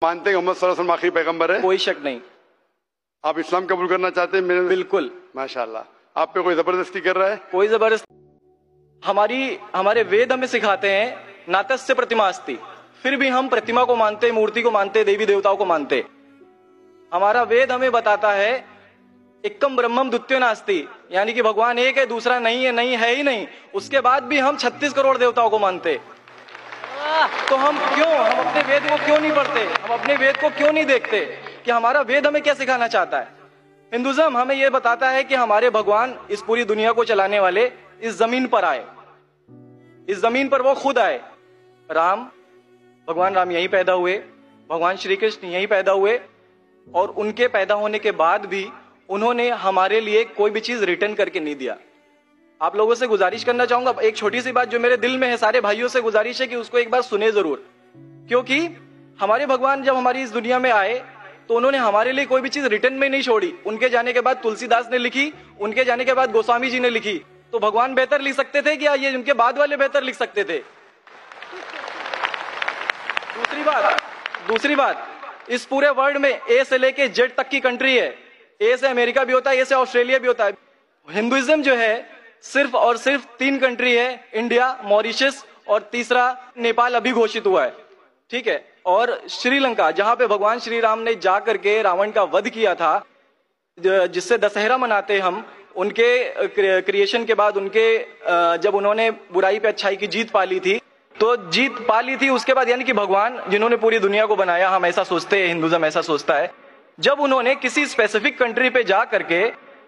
मानते हैं मोहम्मद सल्लल्लाहु अलैहि वसल्लम आखिरी पैगंबर है? कोई शक नहीं। आप इस्लाम कबूल करना चाहते हैं? बिल्कुल। माशाल्लाह। आप पे कोई जबरदस्ती कर रहा है? कोई जबरदस्ती। हमारे वेद हमें सिखाते हैं नातस्य प्रतिमा अस्ति, फिर भी हम प्रतिमा को मानते, मूर्ति को मानते, देवी देवताओं को मानते। हमारा वेद हमें बताता है एकम ब्रह्मम द्वितीयो नास्ति, यानी कि भगवान एक है, दूसरा नहीं है, नहीं है ही नहीं। उसके बाद भी हम 36 करोड़ देवताओं को मानते। तो हम अपने वेद को क्यों नहीं पढ़ते? हम अपने वेद को क्यों नहीं देखते कि हमारा वेद हमें क्या सिखाना चाहता है? हिंदुइज्म हमें यह बताता है कि हमारे भगवान इस पूरी दुनिया को चलाने वाले इस जमीन पर आए, इस जमीन पर वो खुद आए। भगवान राम यहीं पैदा हुए, भगवान श्री कृष्ण यहीं पैदा हुए, और उनके पैदा होने के बाद भी उन्होंने हमारे लिए कोई भी चीज रिटर्न करके नहीं दिया। आप लोगों से गुजारिश करना चाहूंगा, एक छोटी सी बात जो मेरे दिल में है, सारे भाइयों से गुजारिश है कि उसको एक बार सुने जरूर। क्योंकि हमारे भगवान जब हमारी इस दुनिया में आए तो उन्होंने हमारे लिए कोई भी चीज रिटर्न में नहीं छोड़ी। उनके जाने के बाद तुलसीदास ने लिखी, उनके जाने के बाद गोस्वामी जी ने लिखी। तो भगवान बेहतर लिख सकते थे क्या ये उनके बाद वाले बेहतर लिख सकते थे? दूसरी बात, इस पूरे वर्ल्ड में ए से लेके जेड तक की कंट्री है। ए से अमेरिका भी होता है, ए से ऑस्ट्रेलिया भी होता है। हिंदुइज्म जो है सिर्फ और सिर्फ 3 कंट्री है, इंडिया, मॉरिशस और तीसरा नेपाल अभी घोषित हुआ है, ठीक है। और श्रीलंका, जहां पे भगवान श्री राम ने जा करके रावण का वध किया था, जिससे दशहरा मनाते हम, उनके क्रिएशन के बाद, जब उन्होंने बुराई पे अच्छाई की जीत पाली थी, तो जीत पाली थी उसके बाद, यानी कि भगवान जिन्होंने पूरी दुनिया को बनाया, हम ऐसा सोचते हैं, हिंदुइज्म ऐसा सोचता है, जब उन्होंने किसी स्पेसिफिक कंट्री पे जा करके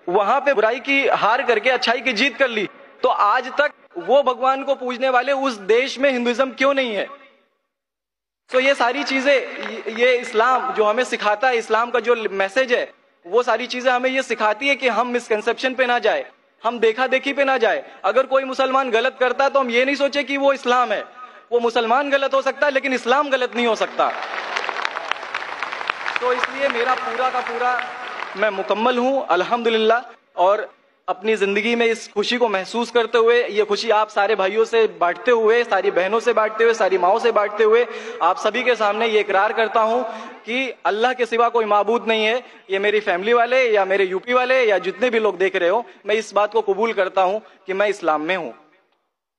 वहां पे बुराई की हार करके अच्छाई की जीत कर ली, तो आज तक वो भगवान को पूजने वाले उस देश में हिंदुइज्म क्यों नहीं है? तो ये सारी चीजें, ये इस्लाम जो हमें सिखाता है, इस्लाम का जो मैसेज है, वो सारी चीजें हमें ये सिखाती है कि हम मिसकंसेप्शन पे ना जाए, हम देखा देखी पे ना जाए। अगर कोई मुसलमान गलत करता है तो हम ये नहीं सोचे कि वो इस्लाम है। वो मुसलमान गलत हो सकता है लेकिन इस्लाम गलत नहीं हो सकता। तो इसलिए मेरा पूरा का पूरा मैं मुकम्मल हूं अल्हम्दुलिल्लाह, और अपनी जिंदगी में इस खुशी को महसूस करते हुए, ये खुशी आप सारे भाइयों से बांटते हुए, सारी बहनों से बांटते हुए, सारी माओं से बांटते हुए, आप सभी के सामने ये इकरार करता हूं कि अल्लाह के सिवा कोई माबूद नहीं है। ये मेरी फैमिली वाले या मेरे यूपी वाले या जितने भी लोग देख रहे हो, मैं इस बात को कबूल करता हूं कि मैं इस्लाम में हूं।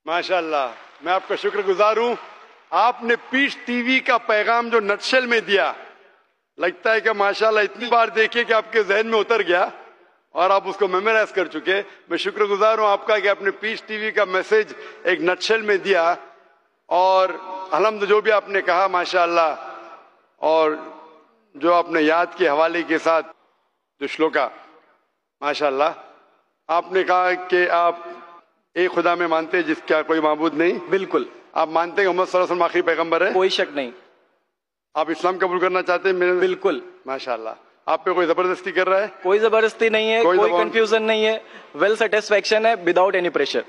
माशाल्लाह, मैं आपका शुक्रगुजार हूं। आपने पीस टीवी का पैगाम जो नटशेल में दिया, लगता है कि माशाल्लाह इतनी बार देखिए कि आपके जहन में उतर गया और आप उसको मेमोराइज कर चुके। मैं शुक्रगुजार हूं आपका कि आपने पीस टीवी का मैसेज एक नटशेल में दिया, और अल्हम्दुलिल्लाह जो भी आपने कहा माशाल्लाह, और जो आपने याद के हवाले के साथ जो श्लोका, माशाल्लाह आपने कहा कि आप एक खुदा में मानते हैं जिसका कोई माबूद नहीं। बिल्कुल। आप मानते हैं मोहम्मद सल्लल्लाहु अलैहि वसल्लम आखिरी पैगंबर है? कोई शक नहीं। आप इस्लाम कबूल करना चाहते हैं? बिल्कुल। माशाल्लाह। आप पे कोई जबरदस्ती कर रहा है? कोई जबरदस्ती नहीं है, कोई कंफ्यूजन नहीं है, वेल सेटिस्फेक्शन है, विदाउट एनी प्रेशर।